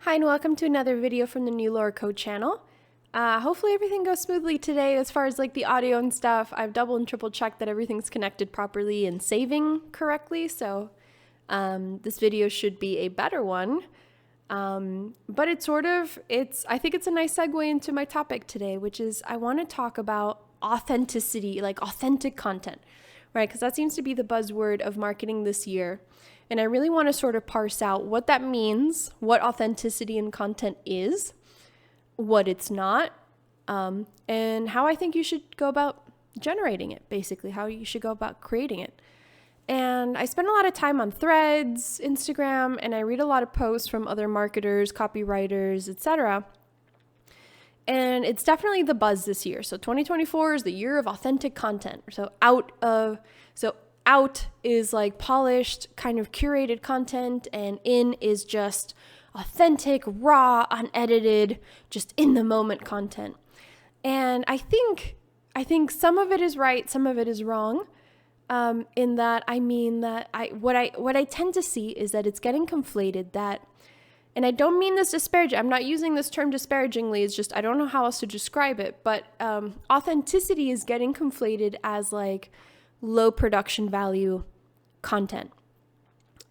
Hi and welcome to another video from the New Lower Code channel. Hopefully everything goes smoothly today as far as like the audio and stuff. I've double and triple checked that everything's connected properly and saving correctly, so this video should be a better one. But I think it's a nice segue into my topic today, which is I want to talk about authenticity, like authentic content, right? Because that seems to be the buzzword of marketing this year. And I really want to sort of parse out what that means, what authenticity in content is, what it's not, and how I think you should go about generating it, basically, how you should go about creating it. And I spend a lot of time on Threads, Instagram, and I read a lot of posts from other marketers, copywriters, etc. And it's definitely the buzz this year. So 2024 is the year of authentic content. So out is like polished, kind of curated content, and in is just authentic, raw, unedited, just in the moment content. And I think some of it is right, some of it is wrong. In that I mean that what I tend to see is that it's getting conflated that, and I don't mean this disparaging, I'm not using this term disparagingly, it's just I don't know how else to describe it, but authenticity is getting conflated as like low production value content.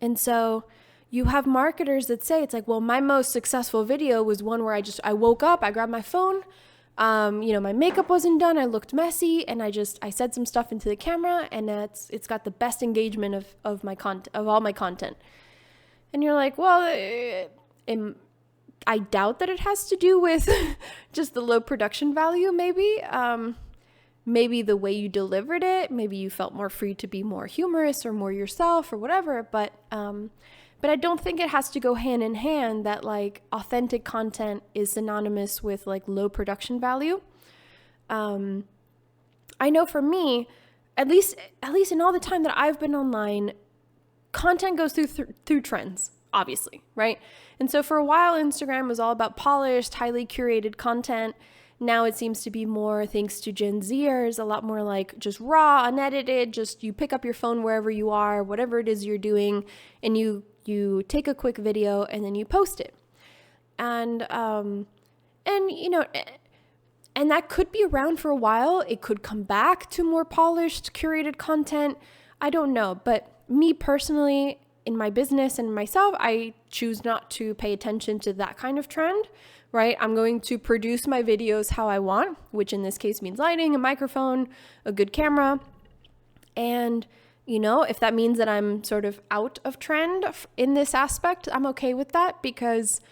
And so you have marketers that say it's like, well, my most successful video was one where I woke up, I grabbed my phone, my makeup wasn't done, I looked messy, and I said some stuff into the camera, and it's got the best engagement of all my content. And you're like, well, I doubt that it has to do with just the low production value, maybe. Maybe the way you delivered it, maybe you felt more free to be more humorous or more yourself or whatever, but I don't think it has to go hand in hand that like authentic content is synonymous with like low production value. I know for me, at least in all the time that I've been online, content goes through trends, obviously, right? And so for a while, Instagram was all about polished, highly curated content. Now it seems to be more, thanks to Gen Zers, a lot more like just raw, unedited, just you pick up your phone wherever you are, whatever it is you're doing, and you take a quick video and then you post it. And that could be around for a while. It could come back to more polished, curated content. I don't know. But me personally, in my business and myself, I choose not to pay attention to that kind of trend. Right? I'm going to produce my videos how I want, which in this case means lighting, a microphone, a good camera. And, if that means that I'm sort of out of trend in this aspect, I'm okay with that because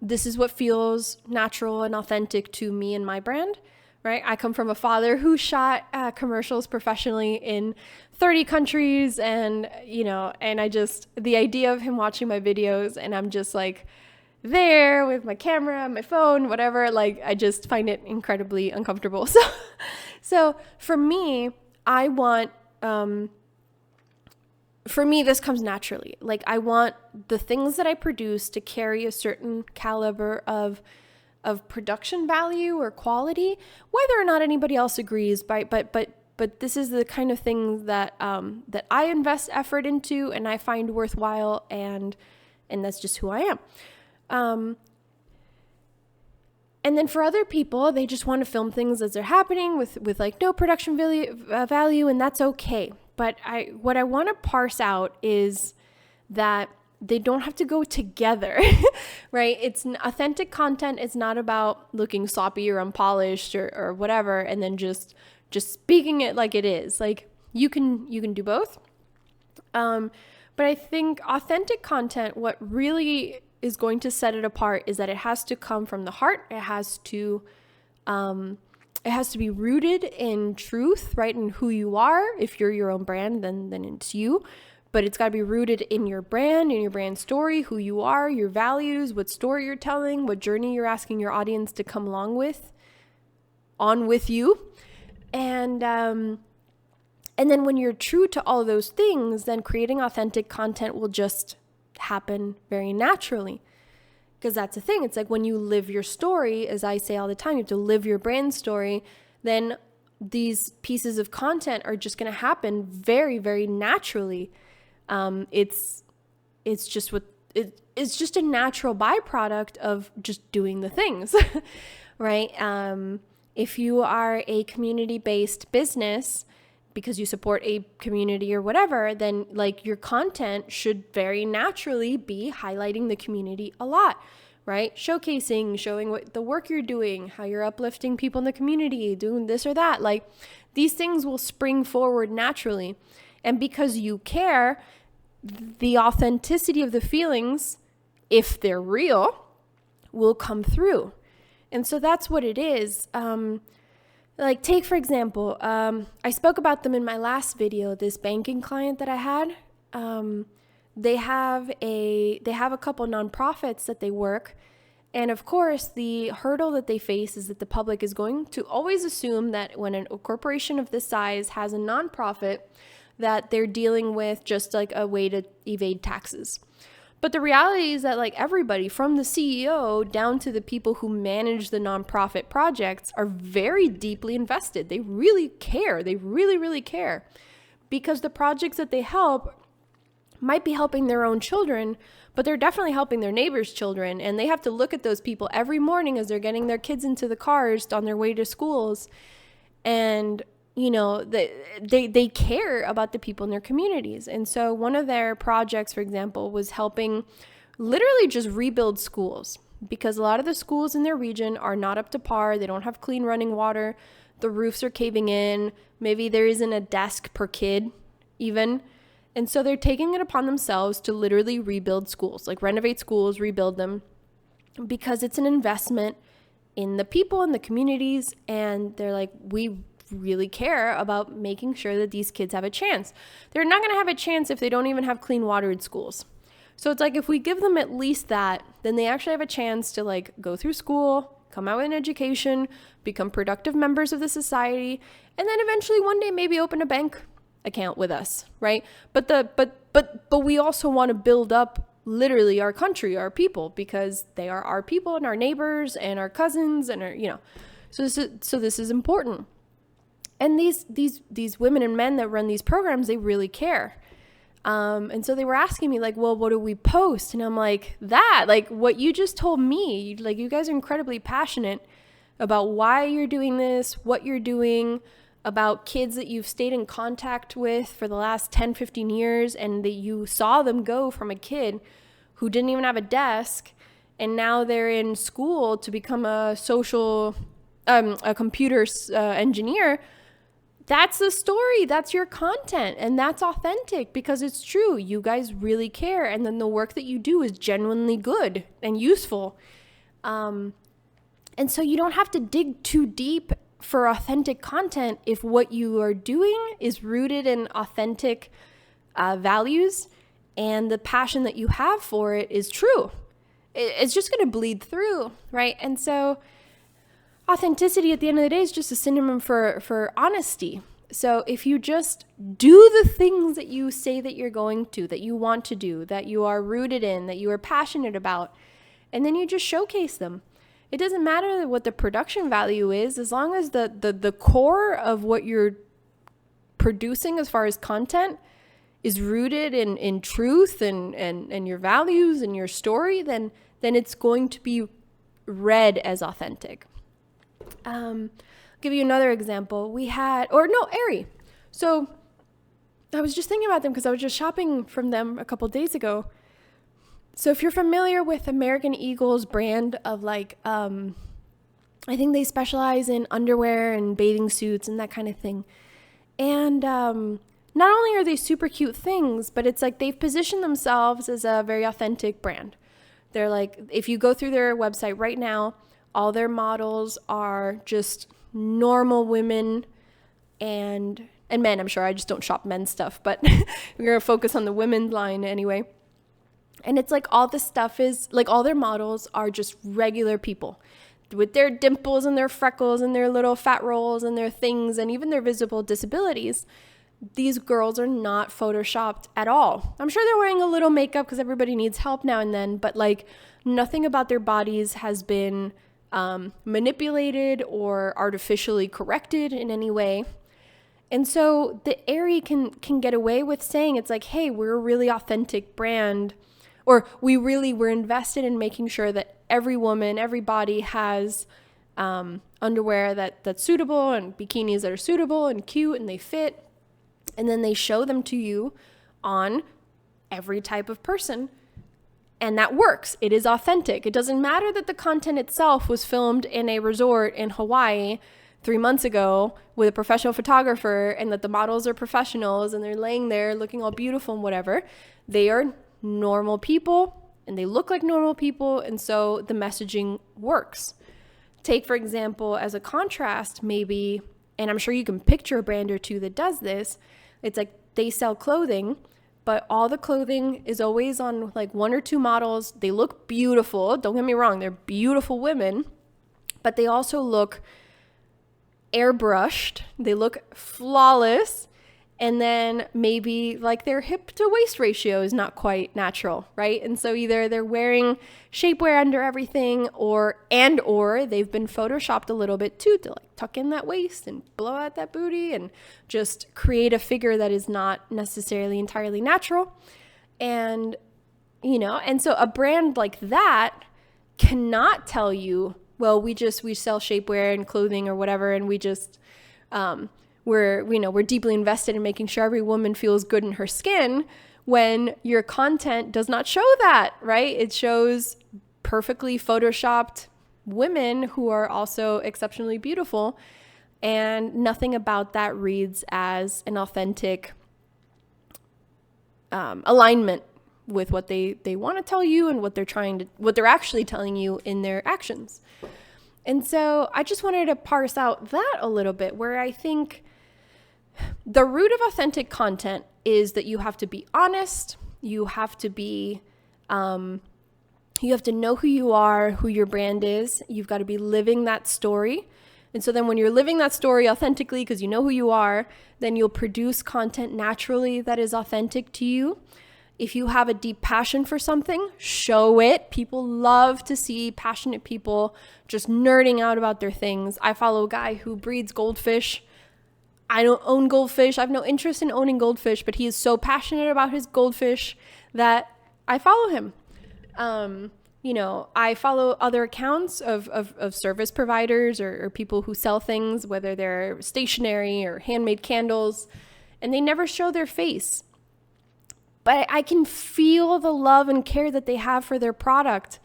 this is what feels natural and authentic to me and my brand, right? I come from a father who shot commercials professionally in 30 countries and the idea of him watching my videos and I'm just like, there with my camera, my phone, whatever, like I just find it incredibly uncomfortable. So for me, I want, this comes naturally. Like I want the things that I produce to carry a certain caliber of production value or quality, whether or not anybody else agrees. But this is the kind of thing that I invest effort into and I find worthwhile, and that's just who I am. And then for other people, they just want to film things as they're happening with like no production value, and that's okay. But what I want to parse out is that they don't have to go together, right? It's authentic content. It's not about looking sloppy or unpolished or whatever, and then just speaking it like it is. Like you can do both. But I think authentic content, what really is going to set it apart is that it has to come from the heart. It has to be rooted in truth, right? In who you are. If you're your own brand, then it's you. But it's got to be rooted in your brand, in your brand story, who you are, your values, what story you're telling, what journey you're asking your audience to come along with you. And then when you're true to all of those things, then creating authentic content will just happen very naturally, because that's the thing. It's like when you live your story, as I say all the time, you have to live your brand story, then these pieces of content are just going to happen very, very naturally. It's just what it's just a natural byproduct of just doing the things, right? If you are a community-based business because you support a community or whatever, then like your content should very naturally be highlighting the community a lot, right? Showcasing, showing what the work you're doing, how you're uplifting people in the community, doing this or that. Like these things will spring forward naturally. And because you care, the authenticity of the feelings, if they're real, will come through. And so that's what it is. Like take, for example, I spoke about them in my last video, this banking client that I had. They have a couple nonprofits that they work. And of course, the hurdle that they face is that the public is going to always assume that when a corporation of this size has a nonprofit, that they're dealing with just like a way to evade taxes. But the reality is that like everybody from the CEO down to the people who manage the nonprofit projects are very deeply invested. They really care. They really, really care, because the projects that they help might be helping their own children, but they're definitely helping their neighbors' children. And they have to look at those people every morning as they're getting their kids into the cars on their way to schools. And you know, they care about the people in their communities. And so one of their projects, for example, was helping literally just rebuild schools, because a lot of the schools in their region are not up to par. They don't have clean running water. The roofs are caving in. Maybe there isn't a desk per kid even. And so they're taking it upon themselves to literally rebuild schools, like renovate schools, rebuild them, because it's an investment in the people and the communities. And they're like, we really care about making sure that these kids have a chance. They're not going to have a chance if they don't even have clean water in schools. So it's like if we give them at least that, then they actually have a chance to like go through school, come out with an education, become productive members of the society, and then eventually one day maybe open a bank account with us, right? But we also want to build up literally our country, our people, because they are our people and our neighbors and our cousins and our, you know. So this is important. And these women and men that run these programs, they really care. And so they were asking me like, well, what do we post? And I'm like, like what you just told me, like you guys are incredibly passionate about why you're doing this, what you're doing, about kids that you've stayed in contact with for the last 10, 15 years, and that you saw them go from a kid who didn't even have a desk, and now they're in school to become a computer engineer. That's the story. That's your content. And that's authentic because it's true. You guys really care. And then the work that you do is genuinely good and useful. And so you don't have to dig too deep for authentic content if what you are doing is rooted in authentic values and the passion that you have for it is true. It's just going to bleed through, right? And so authenticity at the end of the day is just a synonym for honesty. So if you just do the things that you say that you're going to, that you want to do, that you are rooted in, that you are passionate about, and then you just showcase them. It doesn't matter what the production value is, as long as the core of what you're producing as far as content is rooted in truth and your values and your story, then it's going to be read as authentic. I'll give you another example. Aerie. So I was just thinking about them because I was just shopping from them a couple days ago. So if you're familiar with American Eagle's brand of like, I think they specialize in underwear and bathing suits and that kind of thing. And not only are they super cute things, but it's like they've positioned themselves as a very authentic brand. They're like, if you go through their website right now, all their models are just normal women and men. I'm sure I just don't shop men's stuff, but we're going to focus on the women's line anyway. And it's like all this stuff is like all their models are just regular people with their dimples and their freckles and their little fat rolls and their things and even their visible disabilities. These girls are not photoshopped at all. I'm sure they're wearing a little makeup because everybody needs help now and then, but like nothing about their bodies has been manipulated or artificially corrected in any way. And so the Aerie can get away with saying it's like, hey, we're a really authentic brand. or we really were invested in making sure that every woman, every body has underwear that's suitable and bikinis that are suitable and cute and they fit. And then they show them to you on every type of person. And that works. It is authentic. It doesn't matter that the content itself was filmed in a resort in Hawaii 3 months ago with a professional photographer and that the models are professionals and they're laying there looking all beautiful and whatever. They are normal people and they look like normal people. And so the messaging works. Take, for example, as a contrast, maybe, and I'm sure you can picture a brand or two that does this. It's like they sell clothing, but all the clothing is always on like 1 or 2 models. They look beautiful. Don't get me wrong. They're beautiful women, but they also look airbrushed. They look flawless. And then maybe like their hip to waist ratio is not quite natural, right? And so either they're wearing shapewear under everything or they've been photoshopped a little bit too to like tuck in that waist and blow out that booty and just create a figure that is not necessarily entirely natural. And, and so a brand like that cannot tell you, well, we sell shapewear and clothing or whatever, and we just, we're deeply invested in making sure every woman feels good in her skin, when your content does not show that, right? It shows perfectly photoshopped women who are also exceptionally beautiful, and nothing about that reads as an authentic alignment with what they want to tell you and what they're actually telling you in their actions. And so I just wanted to parse out that a little bit, where I think the root of authentic content is that you have to be honest. You have to be, you have to know who you are, who your brand is. You've got to be living that story. And so then when you're living that story authentically, because you know who you are, then you'll produce content naturally that is authentic to you. If you have a deep passion for something, show it. People love to see passionate people just nerding out about their things. I follow a guy who breeds goldfish. I don't own goldfish. I have no interest in owning goldfish, but he is so passionate about his goldfish that I follow him. I follow other accounts of service providers or people who sell things, whether they're stationery or handmade candles, and they never show their face. But I can feel the love and care that they have for their product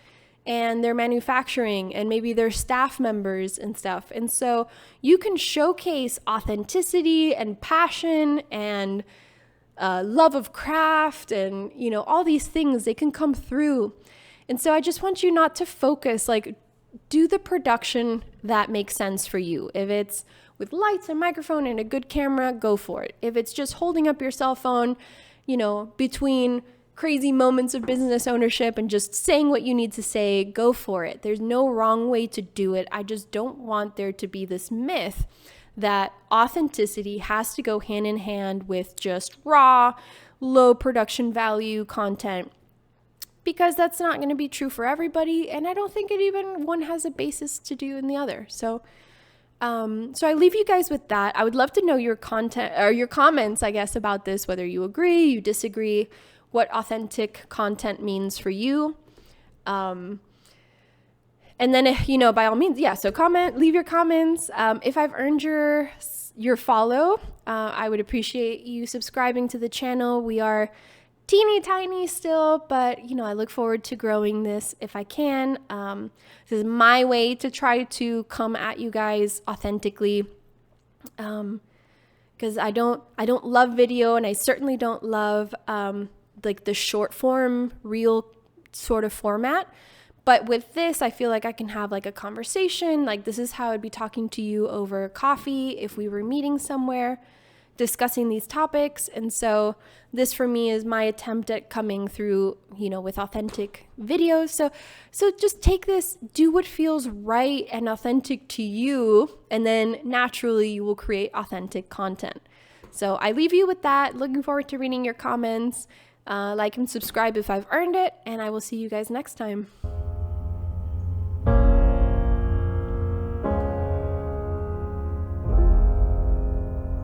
and their manufacturing and maybe their staff members and stuff. And so you can showcase authenticity and passion and love of craft and, all these things. They can come through. And so I just want you not to focus, like, do the production that makes sense for you. If it's with lights and microphone and a good camera, go for it. If it's just holding up your cell phone, between crazy moments of business ownership and just saying what you need to say, go for it. There's no wrong way to do it. I just don't want there to be this myth that authenticity has to go hand in hand with just raw, low production value content, because that's not going to be true for everybody. And I don't think it even one has a basis to do in the other. So I leave you guys with that. I would love to know your content or your comments, I guess, about this, whether you agree, you disagree, what authentic content means for you. And then, by all means, so leave your comments. If I've earned your follow, I would appreciate you subscribing to the channel. We are teeny tiny still, but I look forward to growing this if I can. This is my way to try to come at you guys authentically, because I don't love video, and I certainly don't love like the short form reel sort of format. But with this, I feel like I can have like a conversation. Like, this is how I'd be talking to you over coffee if we were meeting somewhere, discussing these topics. And so this for me is my attempt at coming through, with authentic videos. So just take this, do what feels right and authentic to you, and then naturally you will create authentic content. So I leave you with that. Looking forward to reading your comments. Like and subscribe if I've earned it, and I will see you guys next time.